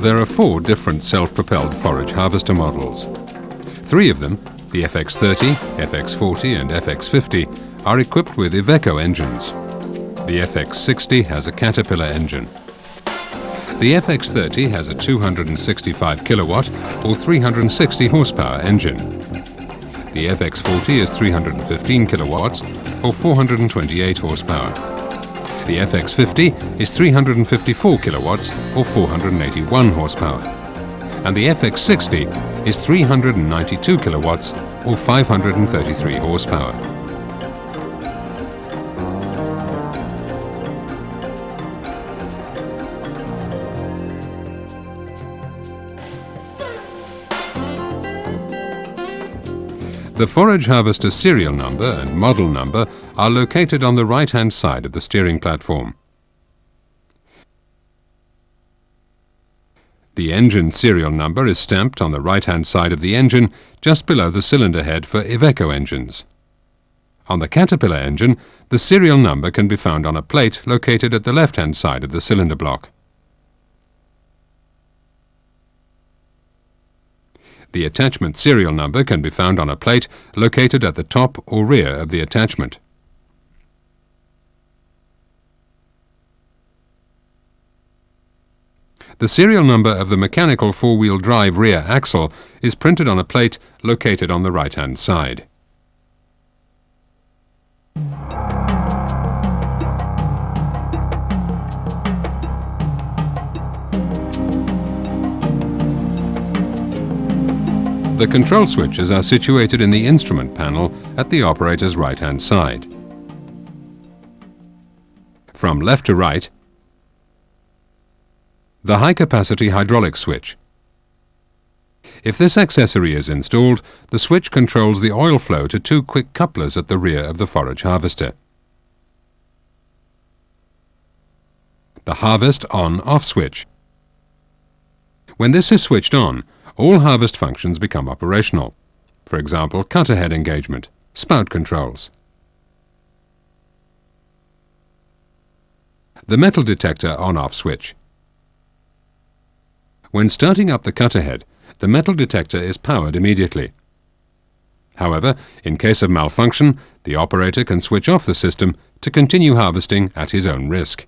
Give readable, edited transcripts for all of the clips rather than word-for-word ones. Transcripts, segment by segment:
there are 4 different self-propelled forage harvester models. 3 of them, the FX30, FX40 and FX50, are equipped with Iveco engines. The FX60 has a Caterpillar engine. The FX30 has a 265 kilowatt or 360 horsepower engine. The FX40 is 315 kilowatts or 428 horsepower. The FX50 is 354 kilowatts or 481 horsepower. And the FX60 is 392 kilowatts or 533 horsepower. The forage harvester serial number and model number are located on the right-hand side of the steering platform. The engine serial number is stamped on the right-hand side of the engine, just below the cylinder head for Iveco engines. On the Caterpillar engine, the serial number can be found on a plate located at the left-hand side of the cylinder block. The attachment serial number can be found on a plate located at the top or rear of the attachment. The serial number of the mechanical 4-wheel drive rear axle is printed on a plate located on the right-hand side. The control switches are situated in the instrument panel at the operator's right-hand side. From left to right, the high-capacity hydraulic switch. If this accessory is installed, the switch controls the oil flow to 2 quick couplers at the rear of the forage harvester. The harvest on-off switch. When this is switched on, all harvest functions become operational. For example, cutter head engagement, spout controls. The metal detector on-off switch. When starting up the cutter head, the metal detector is powered immediately. However, in case of malfunction, the operator can switch off the system to continue harvesting at his own risk.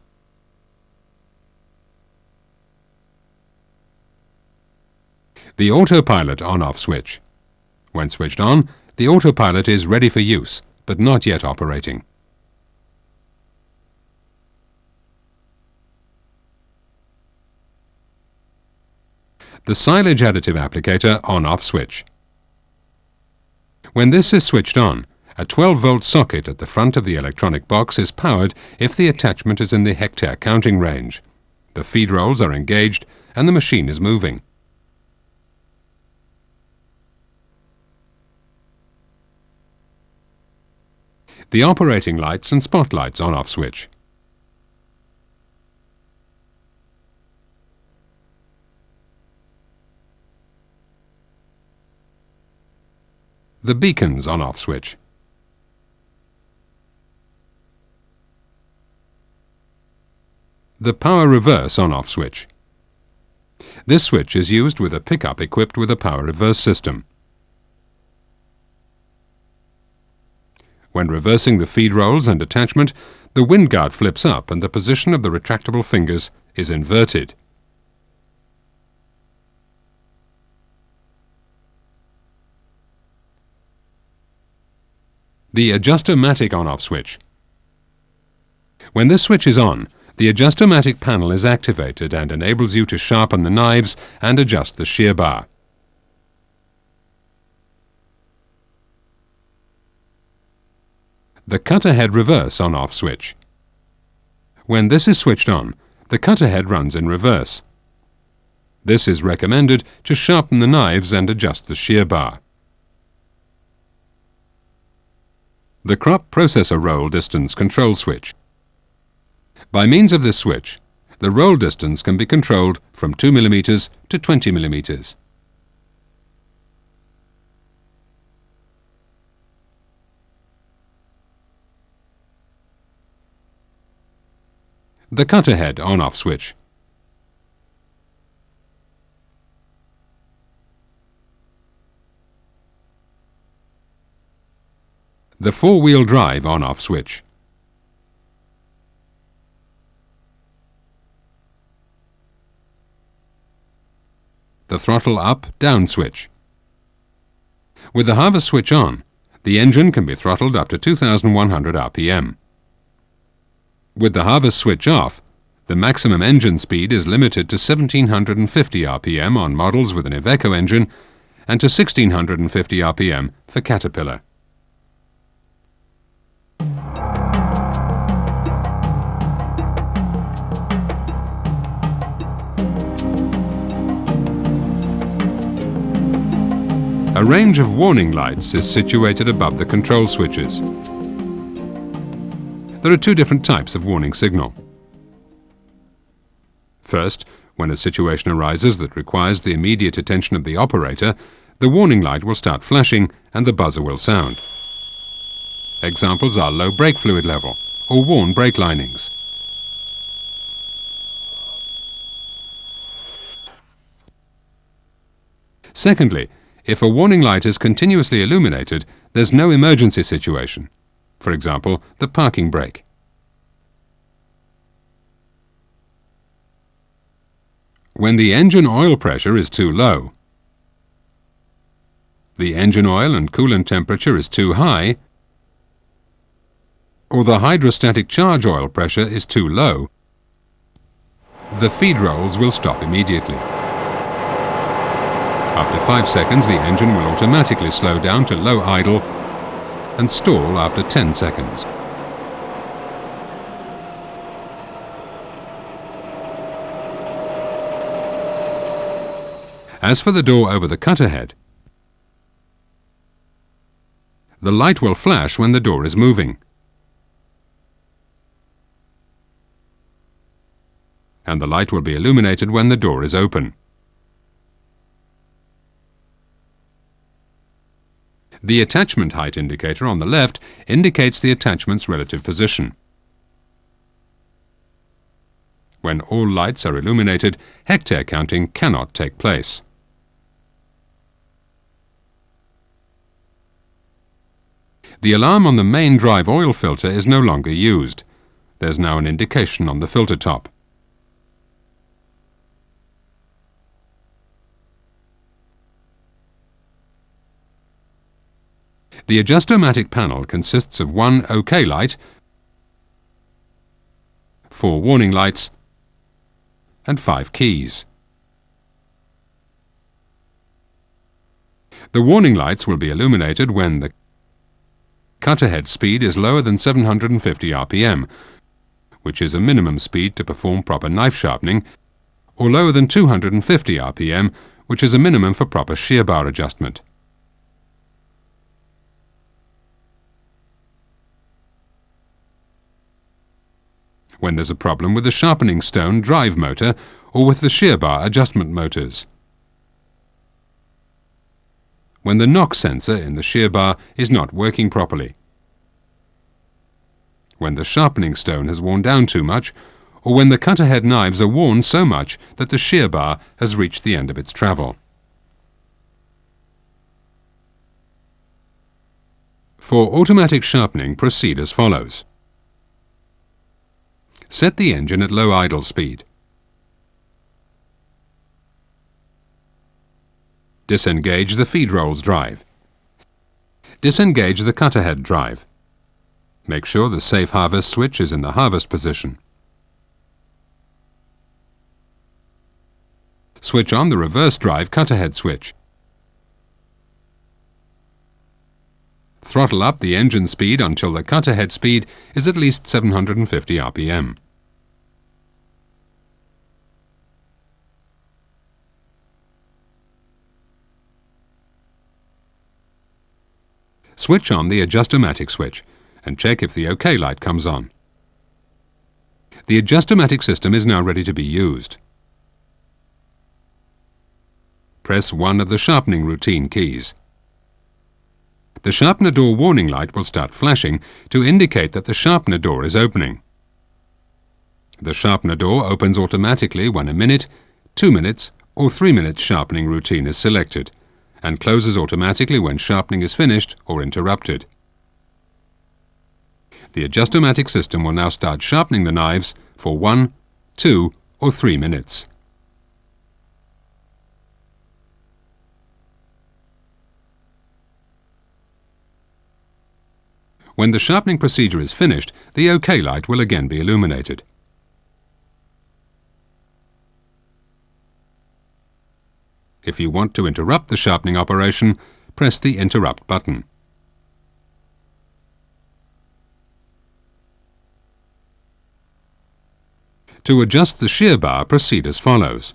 The autopilot on-off switch. When switched on, the autopilot is ready for use, but not yet operating. The silage additive applicator on-off switch. When this is switched on, a 12-volt socket at the front of the electronic box is powered if the attachment is in the hectare counting range. The feed rolls are engaged and the machine is moving. The operating lights and spotlights on-off switch. The beacons on-off switch. The power reverse on-off switch. This switch is used with a pickup equipped with a power reverse system. When reversing the feed rolls and attachment, the wind guard flips up and the position of the retractable fingers is inverted. The Adjustomatic on-off switch. When this switch is on, the Adjustomatic panel is activated and enables you to sharpen the knives and adjust the shear bar. The cutter head reverse on-off switch. When this is switched on, the cutter head runs in reverse. This is recommended to sharpen the knives and adjust the shear bar. The crop processor roll distance control switch. By means of this switch, the roll distance can be controlled from 2 mm to 20 mm. The cutter head on-off switch. The four-wheel drive on-off switch. The throttle up-down switch. With the harvest switch on, the engine can be throttled up to 2,100 RPM. With the harvest switch off, the maximum engine speed is limited to 1,750 RPM on models with an Iveco engine and to 1,650 RPM for Caterpillar. A range of warning lights is situated above the control switches. There are two different types of warning signal. First, when a situation arises that requires the immediate attention of the operator, the warning light will start flashing and the buzzer will sound. Examples are low brake fluid level or worn brake linings. Secondly, if a warning light is continuously illuminated, there's no emergency situation. For example, the parking brake. When the engine oil pressure is too low, the engine oil and coolant temperature is too high, or the hydrostatic charge oil pressure is too low, the feed rolls will stop immediately. After 5 seconds, the engine will automatically slow down to low idle and stall after 10 seconds. As for the door over the cutter head, the light will flash when the door is moving, and the light will be illuminated when the door is open. The attachment height indicator on the left indicates the attachment's relative position. When all lights are illuminated, hectare counting cannot take place. The alarm on the main drive oil filter is no longer used. There's now an indication on the filter top. The Adjustomatic panel consists of one OK light, 4 warning lights, and 5 keys. The warning lights will be illuminated when the cutter head speed is lower than 750 RPM, which is a minimum speed to perform proper knife sharpening, or lower than 250 RPM, which is a minimum for proper shear bar adjustment. When there's a problem with the sharpening stone drive motor or with the shear bar adjustment motors. When the knock sensor in the shear bar is not working properly. When the sharpening stone has worn down too much, or when the cutter head knives are worn so much that the shear bar has reached the end of its travel. For automatic sharpening, proceed as follows. Set the engine at low idle speed. Disengage the feed rolls drive. Disengage the cutter head drive. Make sure the safe harvest switch is in the harvest position. Switch on the reverse drive cutter head switch. Throttle up the engine speed until the cutter head speed is at least 750 RPM. Switch on the Adjustomatic switch and check if the OK light comes on. The Adjustomatic system is now ready to be used. Press one of the sharpening routine keys. The sharpener door warning light will start flashing to indicate that the sharpener door is opening. The sharpener door opens automatically when a minute, 2 minutes or 3 minutes sharpening routine is selected, and closes automatically when sharpening is finished or interrupted. The Adjustomatic system will now start sharpening the knives for 1, 2 or 3 minutes. When the sharpening procedure is finished, the OK light will again be illuminated. If you want to interrupt the sharpening operation, press the Interrupt button. To adjust the shear bar, proceed as follows.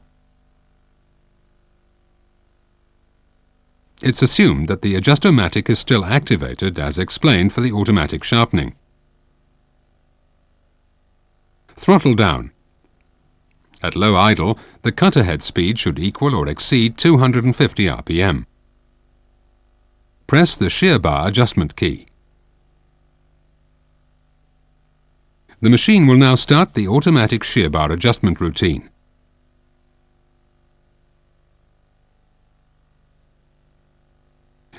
It's assumed that the Adjustomatic is still activated as explained for the automatic sharpening. Throttle down. At low idle, the cutter head speed should equal or exceed 250 rpm. Press the shear bar adjustment key. The machine will now start the automatic shear bar adjustment routine.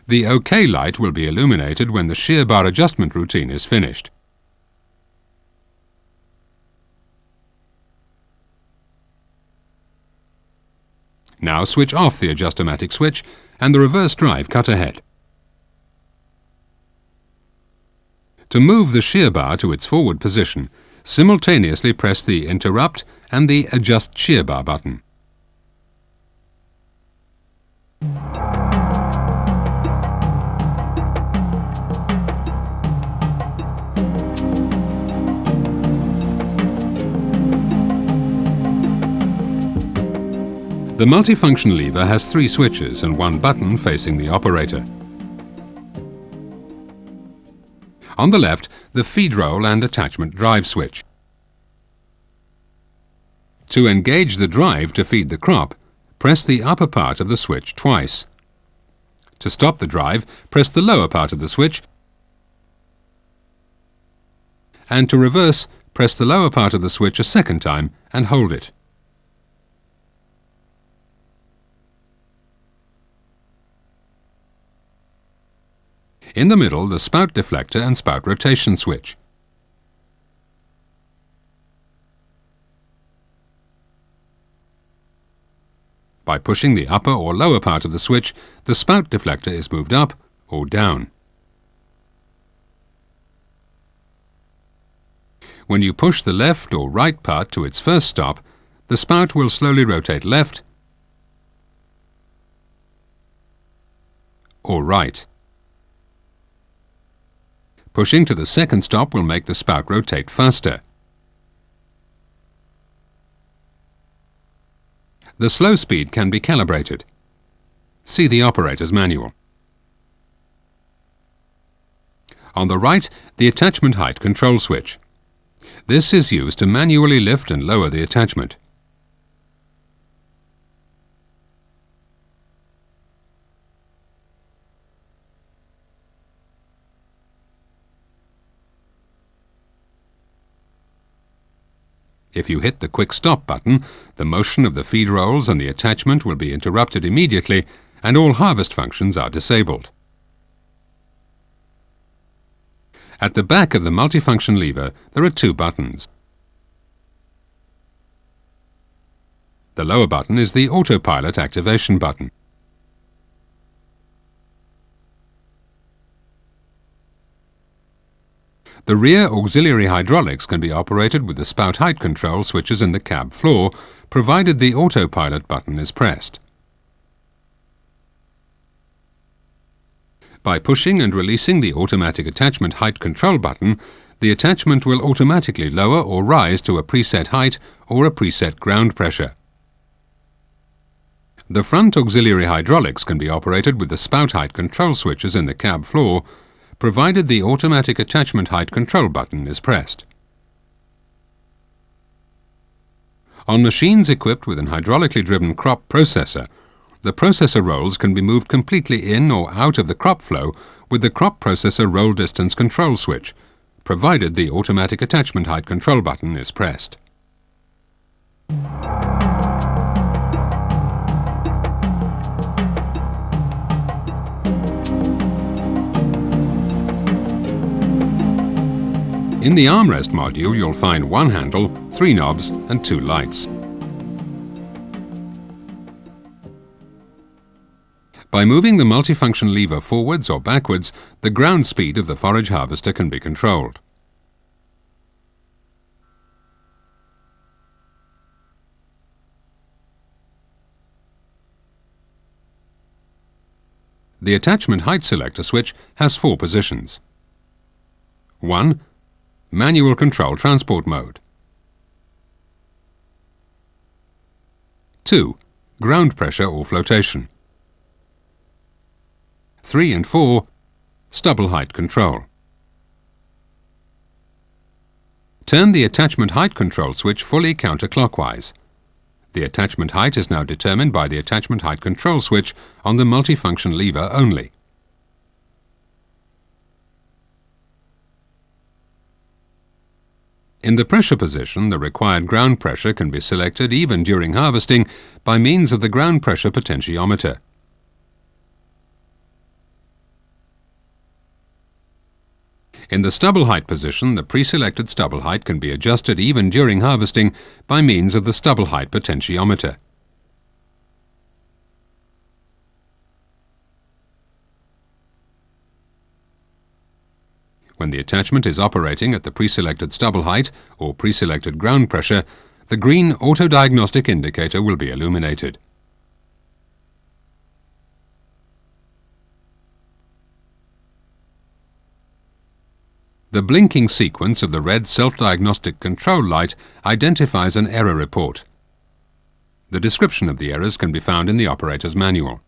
The OK light will be illuminated when the shear bar adjustment routine is finished. Now switch off the Adjustomatic switch and the reverse drive cutter head. To move the shear bar to its forward position, simultaneously press the Interrupt and the Adjust Shear Bar button. The multifunction lever has 3 switches and 1 button facing the operator. On the left, the feed roll and attachment drive switch. To engage the drive to feed the crop, press the upper part of the switch twice. To stop the drive, press the lower part of the switch, and to reverse, press the lower part of the switch a second time and hold it. In the middle, the spout deflector and spout rotation switch. By pushing the upper or lower part of the switch, the spout deflector is moved up or down. When you push the left or right part to its first stop, the spout will slowly rotate left or right. Pushing to the second stop will make the spout rotate faster. The slow speed can be calibrated. See the operator's manual. On the right, the attachment height control switch. This is used to manually lift and lower the attachment. If you hit the quick stop button, the motion of the feed rolls and the attachment will be interrupted immediately and all harvest functions are disabled. At the back of the multifunction lever, there are 2 buttons. The lower button is the autopilot activation button. The rear auxiliary hydraulics can be operated with the spout height control switches in the cab floor, provided the autopilot button is pressed. By pushing and releasing the automatic attachment height control button, the attachment will automatically lower or rise to a preset height or a preset ground pressure. The front auxiliary hydraulics can be operated with the spout height control switches in the cab floor, provided the automatic attachment height control button is pressed. On machines equipped with an hydraulically driven crop processor, the processor rolls can be moved completely in or out of the crop flow with the crop processor roll distance control switch, provided the automatic attachment height control button is pressed. In the armrest module you'll find one handle, 3 knobs and 2 lights. By moving the multifunction lever forwards or backwards, the ground speed of the forage harvester can be controlled. The attachment height selector switch has 4 positions. 1. Manual control transport mode. 2. Ground pressure or flotation. 3 and 4. Stubble height control. Turn the attachment height control switch fully counterclockwise. The attachment height is now determined by the attachment height control switch on the multifunction lever only. In the pressure position, the required ground pressure can be selected even during harvesting by means of the ground pressure potentiometer. In the stubble height position, the pre-selected stubble height can be adjusted even during harvesting by means of the stubble height potentiometer. When the attachment is operating at the pre-selected stubble height or pre-selected ground pressure, the green auto-diagnostic indicator will be illuminated. The blinking sequence of the red self-diagnostic control light identifies an error report. The description of the errors can be found in the operator's manual.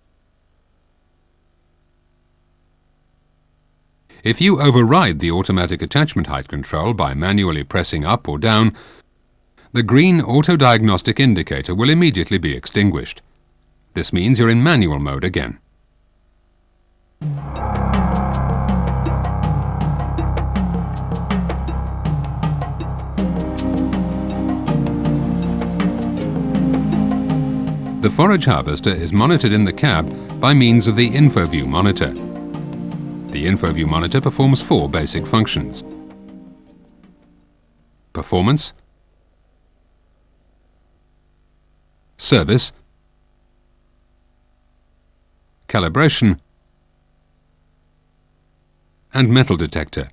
If you override the automatic attachment height control by manually pressing up or down, the green auto-diagnostic indicator will immediately be extinguished. This means you're in manual mode again. The forage harvester is monitored in the cab by means of the InfoView monitor. The InfoView monitor performs 4 basic functions: performance, service, calibration, and metal detector.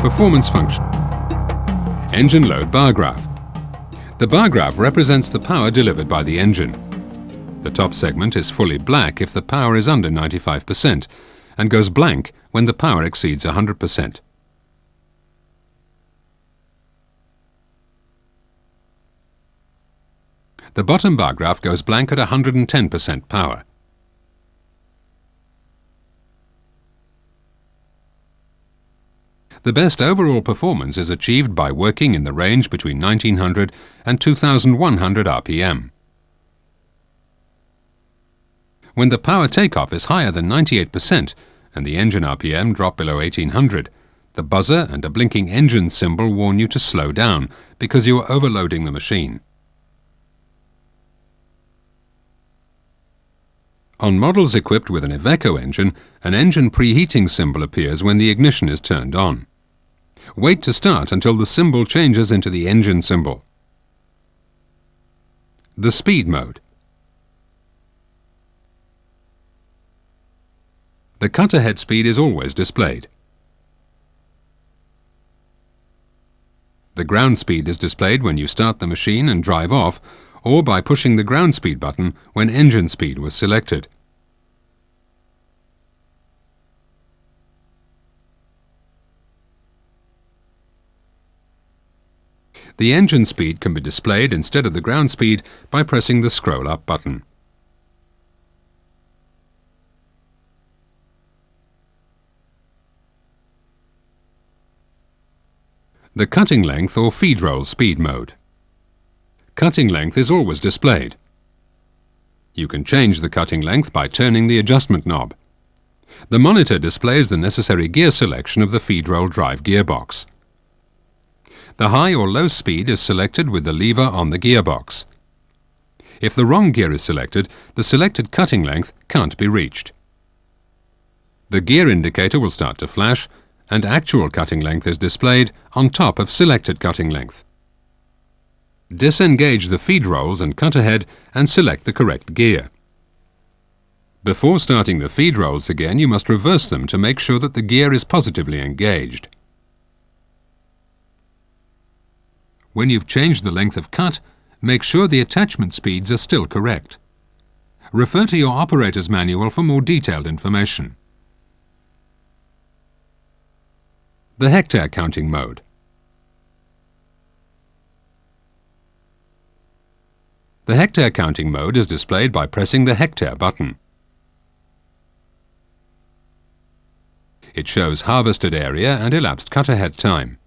Performance function. Engine load bar graph. The bar graph represents the power delivered by the engine. The top segment is fully black if the power is under 95% and goes blank when the power exceeds 100%. The bottom bar graph goes blank at 110% power. The best overall performance is achieved by working in the range between 1900 and 2100 RPM. When the power takeoff is higher than 98% and the engine RPM drop below 1800, the buzzer and a blinking engine symbol warn you to slow down because you are overloading the machine. On models equipped with an Iveco engine, an engine preheating symbol appears when the ignition is turned on. Wait to start until the symbol changes into the engine symbol. The speed mode. The cutter head speed is always displayed. The ground speed is displayed when you start the machine and drive off, or by pushing the ground speed button when engine speed was selected. The engine speed can be displayed instead of the ground speed by pressing the scroll up button. The cutting length or feed roll speed mode. Cutting length is always displayed. You can change the cutting length by turning the adjustment knob. The monitor displays the necessary gear selection of the feed roll drive gearbox. The high or low speed is selected with the lever on the gearbox. If the wrong gear is selected, the selected cutting length can't be reached. The gear indicator will start to flash, and actual cutting length is displayed on top of selected cutting length. Disengage the feed rolls and cutter head and select the correct gear. Before starting the feed rolls again, you must reverse them to make sure that the gear is positively engaged. When you've changed the length of cut, make sure the attachment speeds are still correct. Refer to your operator's manual for more detailed information. The hectare counting mode. The hectare counting mode is displayed by pressing the hectare button. It shows harvested area and elapsed cutter head time.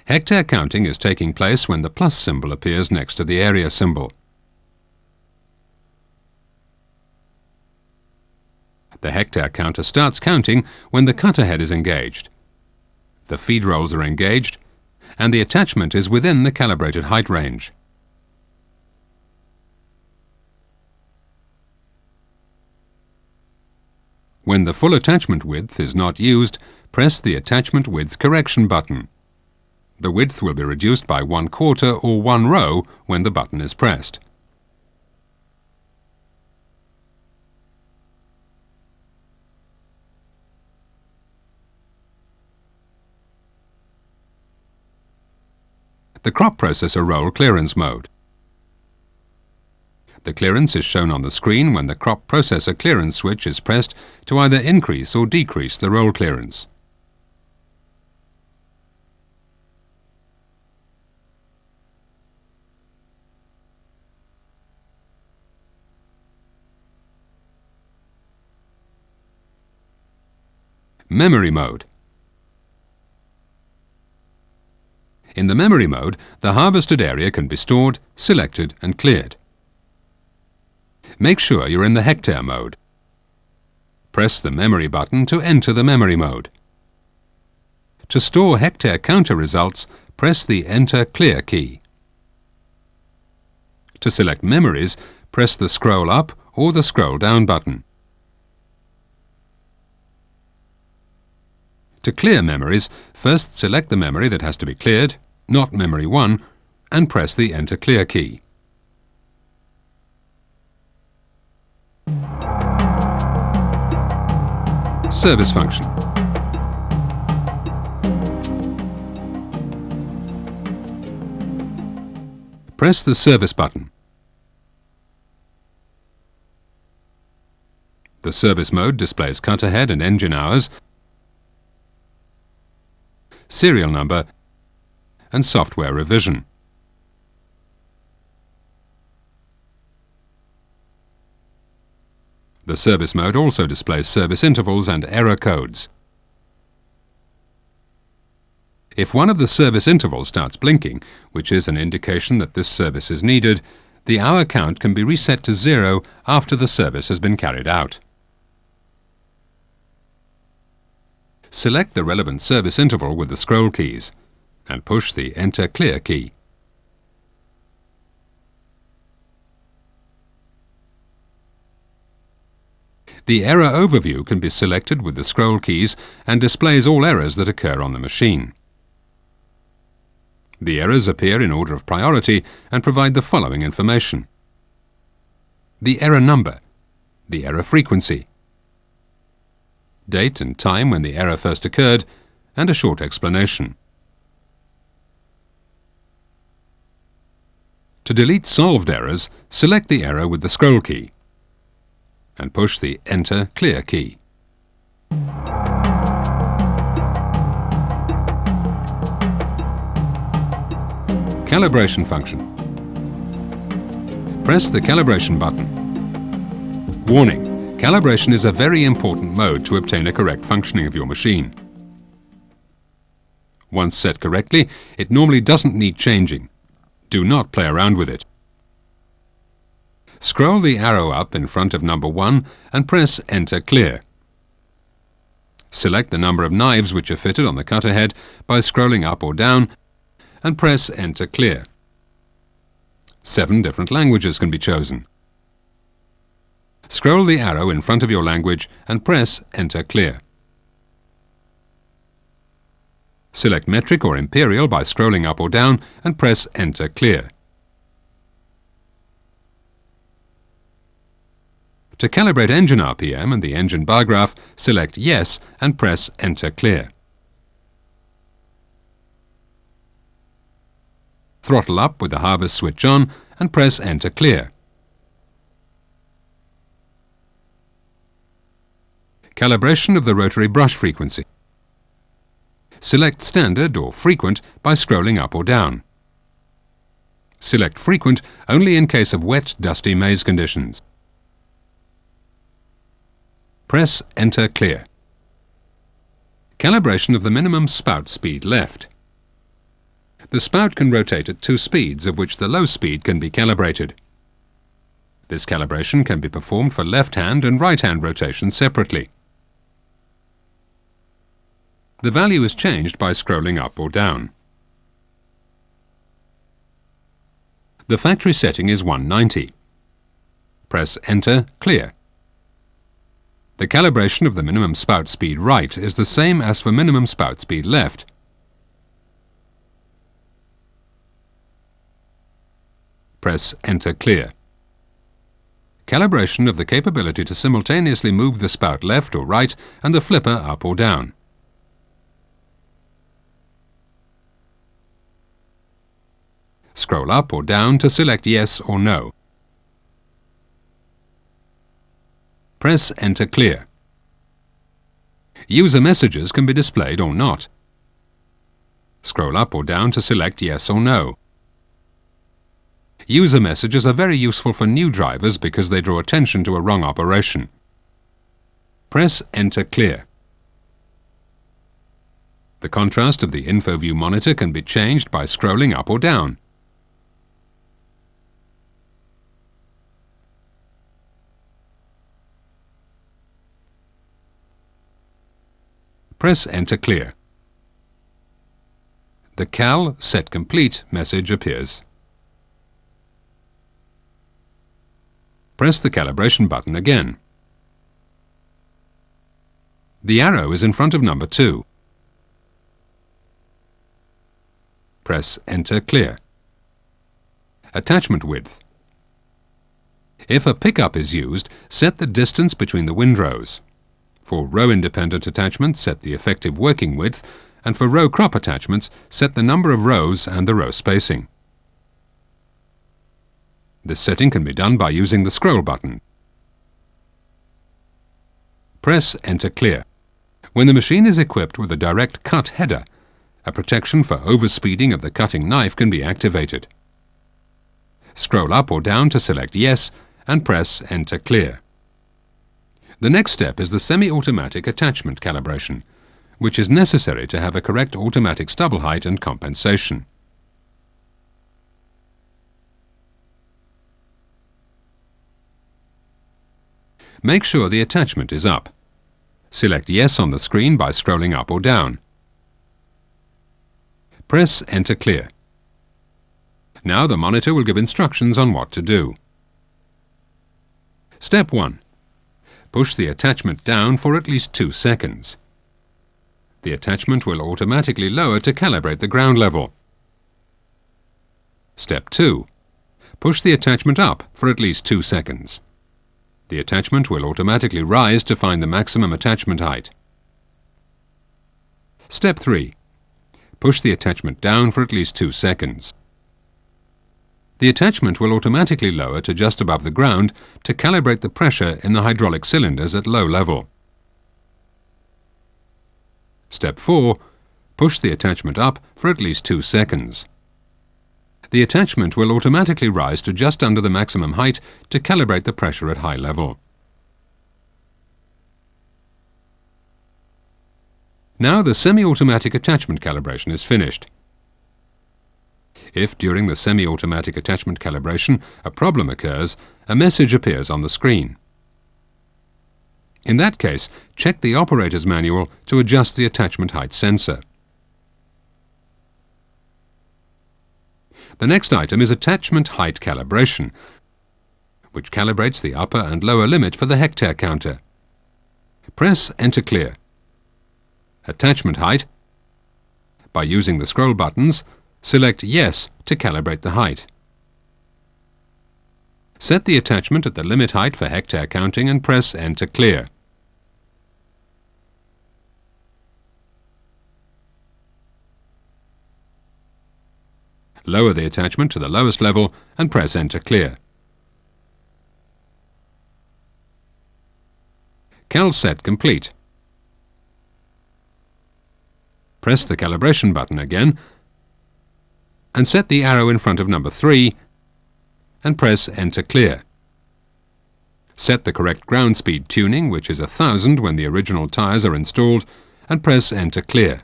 Hectare counting is taking place when the plus symbol appears next to the area symbol. The hectare counter starts counting when the cutter head is engaged. The feed rolls are engaged, and the attachment is within the calibrated height range. When the full attachment width is not used, press the attachment width correction button. The width will be reduced by 1/4 or 1 row when the button is pressed. The crop processor roll clearance mode. The clearance is shown on the screen when the crop processor clearance switch is pressed to either increase or decrease the roll clearance. Memory mode. In the memory mode, the harvested area can be stored, selected and cleared. Make sure you're in the hectare mode. Press the memory button to enter the memory mode. To store hectare counter results, press the Enter Clear key. To select memories, press the scroll up or the scroll down button. To clear memories, first select the memory that has to be cleared, not memory 1, and press the Enter Clear key. Service function. Press the service button. The service mode displays cutter head and engine hours, serial number and software revision. The service mode also displays service intervals and error codes. If one of the service intervals starts blinking, which is an indication that this service is needed, the hour count can be reset to 0 after the service has been carried out. Select the relevant service interval with the scroll keys and push the Enter Clear key. The error overview can be selected with the scroll keys and displays all errors that occur on the machine. The errors appear in order of priority and provide the following information: the error number, the error frequency, date and time when the error first occurred, and a short explanation. To delete solved errors, select the error with the scroll key and push the Enter Clear key. Calibration function. Press the calibration button. Warning: calibration is a very important mode to obtain a correct functioning of your machine. Once set correctly, it normally doesn't need changing. Do not play around with it. Scroll the arrow up in front of number 1 and press Enter Clear. Select the number of knives which are fitted on the cutter head by scrolling up or down and press Enter Clear. 7 different languages can be chosen. Scroll the arrow in front of your language and press Enter Clear. Select metric or imperial by scrolling up or down and press Enter Clear. To calibrate engine RPM and the engine bar graph, select Yes and press Enter Clear. Throttle up with the harvest switch on and press Enter Clear. Calibration of the rotary brush frequency. Select Standard or Frequent by scrolling up or down. Select Frequent only in case of wet, dusty maze conditions. Press Enter Clear. Calibration of the minimum spout speed left. The spout can rotate at 2 speeds, of which the low speed can be calibrated. This calibration can be performed for left-hand and right-hand rotation separately. The value is changed by scrolling up or down. The factory setting is 190. Press Enter Clear. The calibration of the minimum spout speed right is the same as for minimum spout speed left. Press Enter Clear. Calibration of the capability to simultaneously move the spout left or right and the flipper up or down. Scroll up or down to select Yes or No. Press Enter Clear. User messages can be displayed or not. Scroll up or down to select Yes or No. User messages are very useful for new drivers because they draw attention to a wrong operation. Press Enter Clear. The contrast of the InfoView monitor can be changed by scrolling up or down. Press Enter Clear. The Cal Set Complete message appears. Press the calibration button again. The arrow is in front of number 2. Press Enter Clear. Attachment width. If a pickup is used, set the distance between the windrows. For row-independent attachments, set the effective working width, and for row crop attachments, set the number of rows and the row spacing. This setting can be done by using the scroll button. Press Enter Clear. When the machine is equipped with a direct cut header, a protection for overspeeding of the cutting knife can be activated. Scroll up or down to select Yes and press Enter Clear. The next step is the semi-automatic attachment calibration, which is necessary to have a correct automatic stubble height and compensation. Make sure the attachment is up. Select Yes on the screen by scrolling up or down. Press Enter Clear. Now the monitor will give instructions on what to do. Step 1. Push the attachment down for at least 2 seconds. The attachment will automatically lower to calibrate the ground level. Step 2. Push the attachment up for at least 2 seconds. The attachment will automatically rise to find the maximum attachment height. Step 3. Push the attachment down for at least 2 seconds. The attachment will automatically lower to just above the ground to calibrate the pressure in the hydraulic cylinders at low level. Step 4. Push the attachment up for at least 2 seconds. The attachment will automatically rise to just under the maximum height to calibrate the pressure at high level. Now the semi-automatic attachment calibration is finished. If during the semi-automatic attachment calibration a problem occurs, a message appears on the screen. In that case, check the operator's manual to adjust the attachment height sensor. The next item is attachment height calibration, which calibrates the upper and lower limit for the hectare counter. Press Enter Clear. Attachment height. By using the scroll buttons, select Yes to calibrate the height. Set the attachment at the limit height for hectare counting and press Enter Clear. Lower the attachment to the lowest level and press Enter Clear. Cal set complete. Press the calibration button again and set the arrow in front of number 3 and press Enter Clear. Set the correct ground speed tuning, which is 1000 when the original tyres are installed, and press Enter Clear.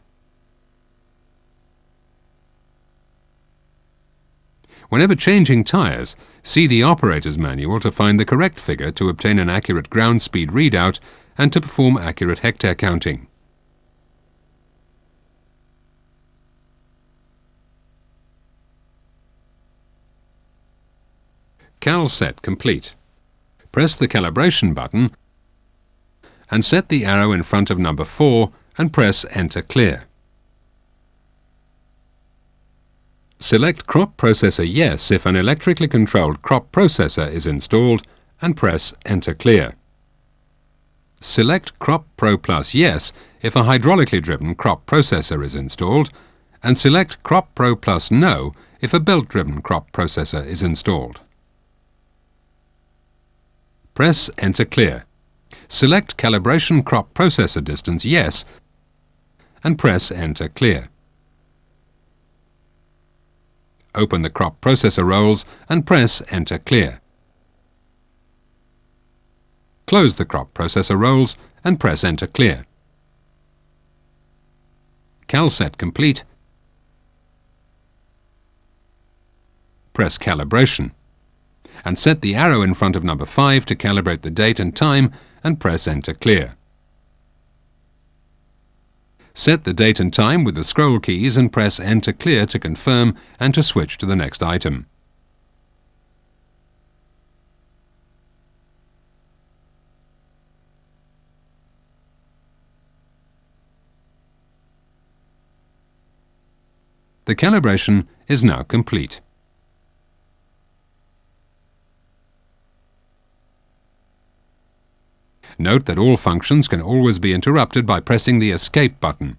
Whenever changing tyres, see the operator's manual to find the correct figure to obtain an accurate ground speed readout and to perform accurate hectare counting. Cal set complete. Press the calibration button and set the arrow in front of number 4 and press Enter Clear. Select Crop Processor Yes if an electrically controlled crop processor is installed and press Enter Clear. Select Crop Pro Plus Yes if a hydraulically driven crop processor is installed, and select Crop Pro Plus No if a belt-driven crop processor is installed. Press Enter Clear. Select Calibration Crop Processor Distance Yes and press Enter Clear. Open the crop processor rolls and press Enter Clear. Close the crop processor rolls and press Enter Clear. Cal set complete. Press Calibration and set the arrow in front of number 5 to calibrate the date and time and press Enter Clear. Set the date and time with the scroll keys and press Enter Clear to confirm and to switch to the next item. The calibration is now complete. Note that all functions can always be interrupted by pressing the Escape button.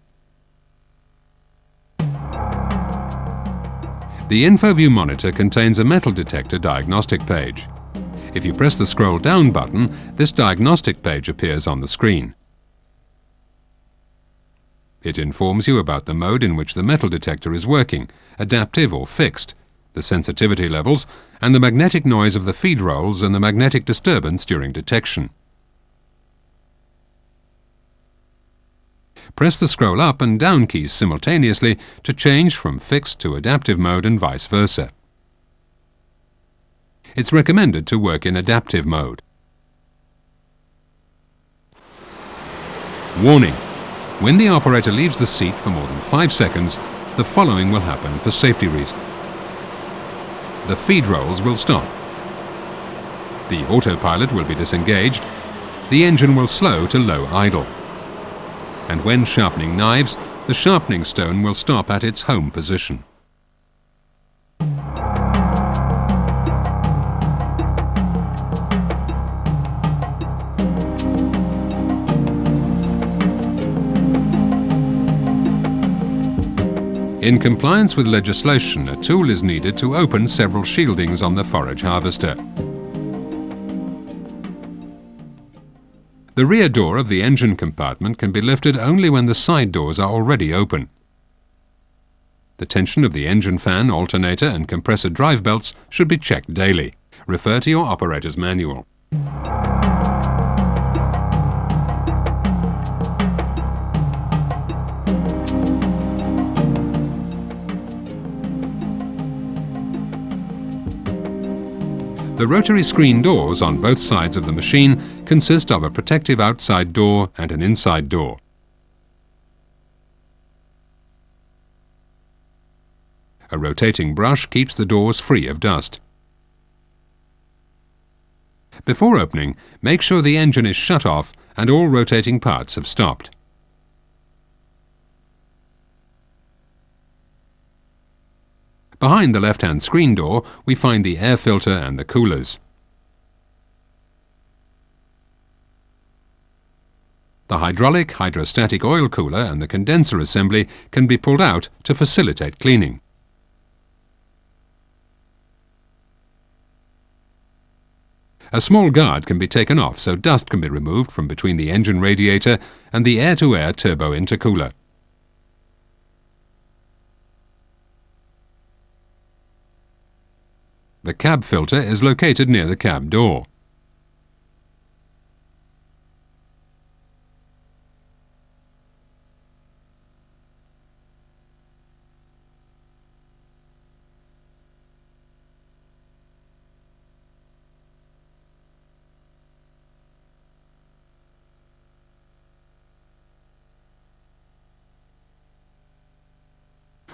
The InfoView monitor contains a metal detector diagnostic page. If you press the Scroll Down button, this diagnostic page appears on the screen. It informs you about the mode in which the metal detector is working, adaptive or fixed, the sensitivity levels, and the magnetic noise of the feed rolls and the magnetic disturbance during detection. Press the scroll up and down keys simultaneously to change from fixed to adaptive mode and vice versa. It's recommended to work in adaptive mode. Warning! When the operator leaves the seat for more than 5 seconds, the following will happen for safety reasons. The feed rolls will stop. The autopilot will be disengaged. The engine will slow to low idle. And when sharpening knives, the sharpening stone will stop at its home position. In compliance with legislation, a tool is needed to open several shieldings on the forage harvester. The rear door of the engine compartment can be lifted only when the side doors are already open. The tension of the engine fan, alternator and compressor drive belts should be checked daily. Refer to your operator's manual. The rotary screen doors on both sides of the machine consist of a protective outside door and an inside door. A rotating brush keeps the doors free of dust. Before opening, make sure the engine is shut off and all rotating parts have stopped. Behind the left-hand screen door, we find the air filter and the coolers. The hydraulic hydrostatic oil cooler and the condenser assembly can be pulled out to facilitate cleaning. A small guard can be taken off so dust can be removed from between the engine radiator and the air-to-air turbo intercooler. The cab filter is located near the cab door.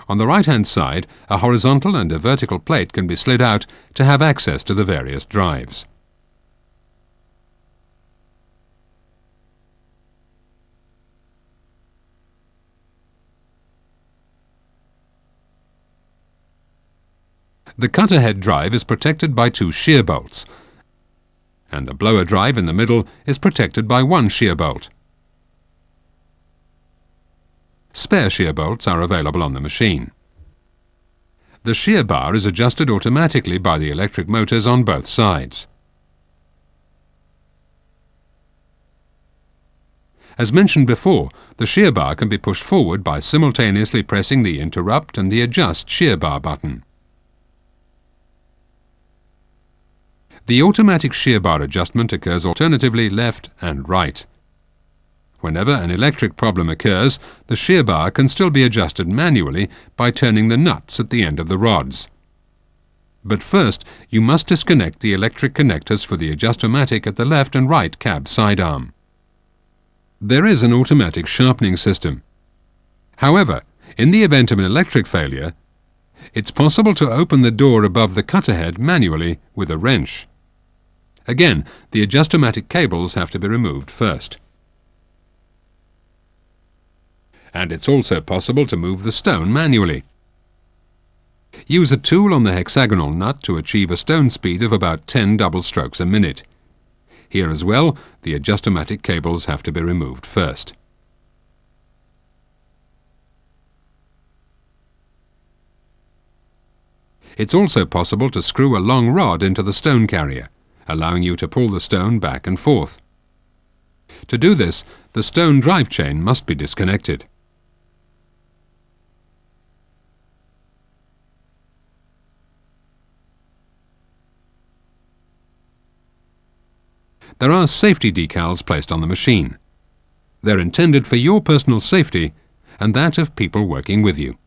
On the right-hand side, a horizontal and a vertical plate can be slid out to have access to the various drives. The cutter head drive is protected by 2 shear bolts, and the blower drive in the middle is protected by 1 shear bolt. Spare shear bolts are available on the machine. The shear bar is adjusted automatically by the electric motors on both sides. As mentioned before, the shear bar can be pushed forward by simultaneously pressing the interrupt and the adjust shear bar button. The automatic shear bar adjustment occurs alternatively left and right. Whenever an electric problem occurs, the shear bar can still be adjusted manually by turning the nuts at the end of the rods. But first, you must disconnect the electric connectors for the Adjustomatic at the left and right cab sidearm. There is an automatic sharpening system. However, in the event of an electric failure, it's possible to open the door above the cutter head manually with a wrench. Again, the Adjustomatic cables have to be removed first. And it's also possible to move the stone manually. Use a tool on the hexagonal nut to achieve a stone speed of about 10 double strokes a minute. Here as well, the Adjustomatic cables have to be removed first. It's also possible to screw a long rod into the stone carrier, allowing you to pull the stone back and forth. To do this, the stone drive chain must be disconnected. There are safety decals placed on the machine. They're intended for your personal safety and that of people working with you.